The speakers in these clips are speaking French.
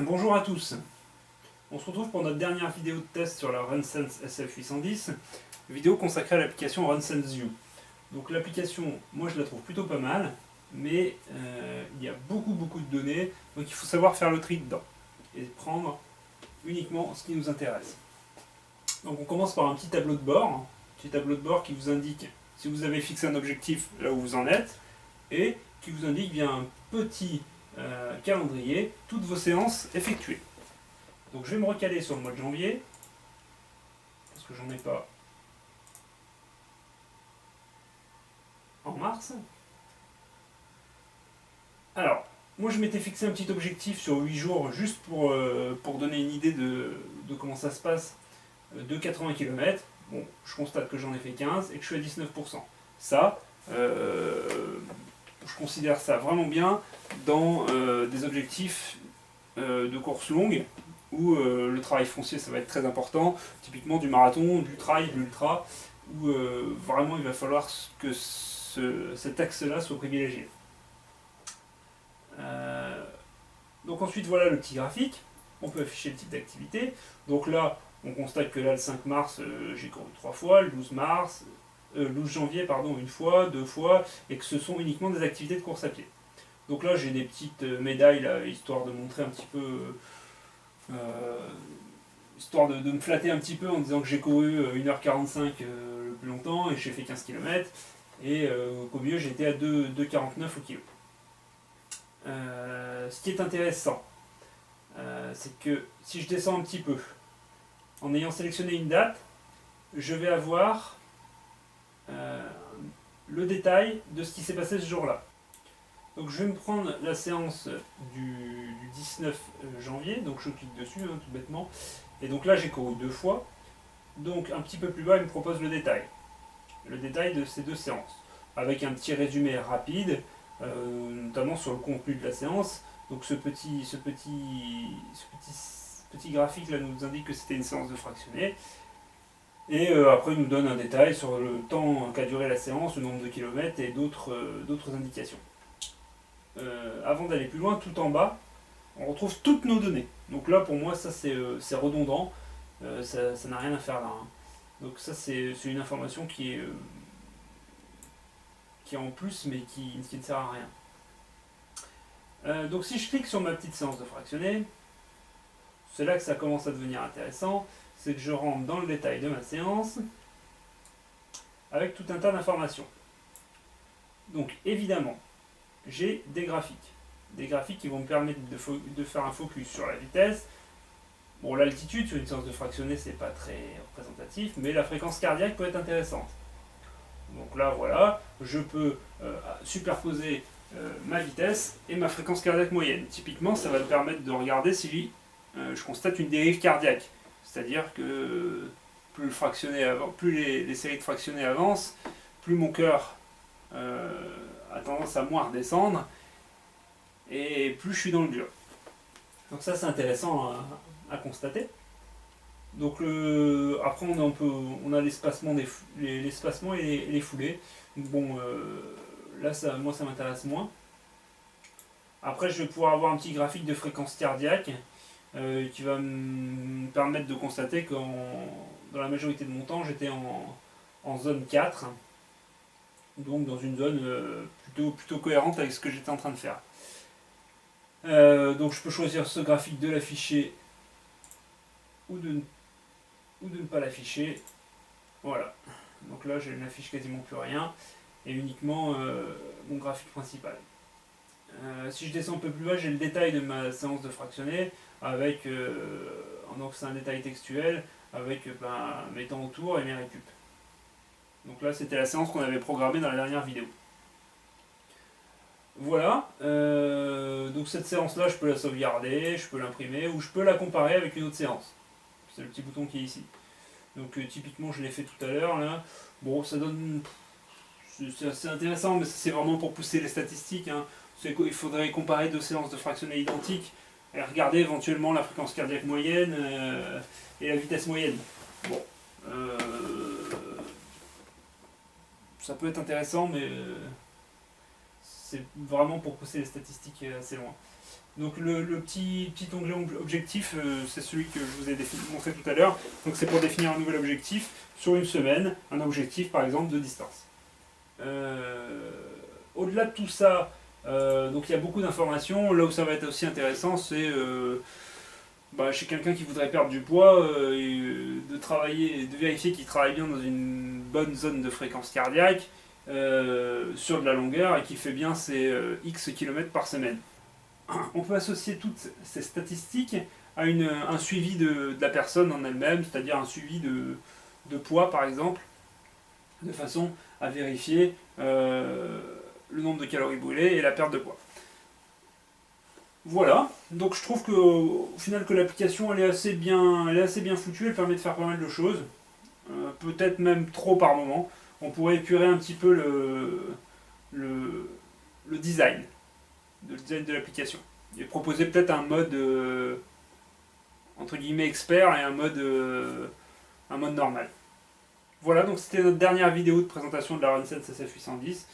Bonjour à tous. On se retrouve pour notre dernière vidéo de test sur la RunSense SF810, vidéo consacrée à l'application RunSense View. Donc l'application, moi je la trouve plutôt pas mal, mais il y a beaucoup de données, donc il faut savoir faire le tri dedans et prendre uniquement ce qui nous intéresse. Donc on commence par un petit tableau de bord, qui vous indique si vous avez fixé un objectif là où vous en êtes, et qui vous indique via un petit calendrier toutes vos séances effectuées. Donc je vais me recaler sur le mois de janvier, parce que j'en ai pas en mars. Alors, moi je m'étais fixé un petit objectif sur 8 jours, juste pour donner une idée de comment ça se passe, de 80 km. Bon, je constate que j'en ai fait 15 et que je suis à 19%. Ça, je considère ça vraiment bien dans des objectifs de course longue, où le travail foncier ça va être très important, typiquement du marathon, du trail, de l'ultra, où vraiment il va falloir que cet axe-là soit privilégié. Donc ensuite voilà le petit graphique, on peut afficher le type d'activité. Donc là on constate que là le 5 mars j'ai couru 3 fois, le 12 janvier pardon, une fois, 2 fois, et que ce sont uniquement des activités de course à pied. Donc là j'ai des petites médailles là, histoire de montrer un petit peu, histoire de me flatter un petit peu en disant que j'ai couru 1h45 le plus longtemps et j'ai fait 15 km, et qu'au mieux j'étais à 2,49 au kilo. Ce qui est intéressant, c'est que si je descends un petit peu, en ayant sélectionné une date, je vais avoir le détail de ce qui s'est passé ce jour-là. Donc je vais me prendre la séance du 19 janvier, donc je clique dessus tout bêtement, et donc là j'ai couru 2 fois, donc un petit peu plus bas il me propose le détail de ces 2 séances, avec un petit résumé rapide, notamment sur le contenu de la séance. Donc ce petit graphique là nous indique que c'était une séance de fractionné. Et après, il nous donne un détail sur le temps qu'a duré la séance, le nombre de kilomètres et d'autres indications. Avant d'aller plus loin, tout en bas, on retrouve toutes nos données. Donc là, pour moi, ça c'est redondant, ça n'a rien à faire là. Hein. Donc ça, c'est une information qui est en plus, mais qui ne sert à rien. Donc si je clique sur ma petite séance de fractionné, c'est là que ça commence à devenir intéressant. C'est que je rentre dans le détail de ma séance avec tout un tas d'informations. Donc évidemment, j'ai des graphiques qui vont me permettre de faire un focus sur la vitesse. Bon, l'altitude sur une séance de fractionné c'est pas très représentatif, mais la fréquence cardiaque peut être intéressante. Donc là voilà, je peux superposer ma vitesse et ma fréquence cardiaque moyenne. Typiquement ça va me permettre de regarder si je constate une dérive cardiaque. C'est-à-dire que plus les séries de fractionnés avancent, plus mon cœur a tendance à moins redescendre, et plus je suis dans le dur. Donc ça c'est intéressant à constater. Donc après on a l'espacement et les foulées. Bon, là moi ça m'intéresse moins. Après je vais pouvoir avoir un petit graphique de fréquence cardiaque qui va me permettre de constater que dans la majorité de mon temps j'étais en zone 4, donc dans une zone plutôt cohérente avec ce que j'étais en train de faire. Donc je peux choisir ce graphique de l'afficher ou de ne pas l'afficher. Voilà, donc là je n'affiche quasiment plus rien et uniquement mon graphique principal. Si je descends un peu plus bas, j'ai le détail de ma séance de fractionné, avec, donc c'est un détail textuel, avec mes temps autour et mes récup. Donc là c'était la séance qu'on avait programmée dans la dernière vidéo. Voilà, donc cette séance là je peux la sauvegarder, je peux l'imprimer ou je peux la comparer avec une autre séance. C'est le petit bouton qui est ici. Donc typiquement je l'ai fait tout à l'heure là. Bon ça donne... c'est intéressant, mais c'est vraiment pour pousser les statistiques. Hein. Il faudrait comparer 2 séances de fractionné identiques et regarder éventuellement la fréquence cardiaque moyenne et la vitesse moyenne. Bon, ça peut être intéressant, mais c'est vraiment pour pousser les statistiques assez loin. Donc le petit onglet objectif, c'est celui que je vous ai montré tout à l'heure. Donc c'est pour définir un nouvel objectif sur une semaine, un objectif par exemple de distance. Au-delà de tout ça, donc il y a beaucoup d'informations. Là où ça va être aussi intéressant, c'est chez quelqu'un qui voudrait perdre du poids, de travailler, de vérifier qu'il travaille bien dans une bonne zone de fréquence cardiaque sur de la longueur et qu'il fait bien ses X kilomètres par semaine. On peut associer toutes ces statistiques à un suivi de la personne en elle-même, c'est-à-dire un suivi de poids par exemple, de façon à vérifier le nombre de calories brûlées et la perte de poids. Voilà, donc je trouve qu'au final que l'application elle est assez bien foutue, elle permet de faire pas mal de choses, peut-être même trop par moment. On pourrait épurer un petit peu le design de l'application. Et proposer peut-être un mode entre guillemets expert et un mode normal. Voilà, donc c'était notre dernière vidéo de présentation de la RunSense SF810.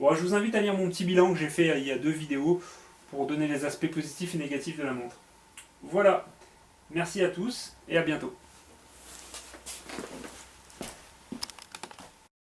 Bon, je vous invite à lire mon petit bilan que j'ai fait il y a 2 vidéos pour donner les aspects positifs et négatifs de la montre. Voilà, merci à tous et à bientôt.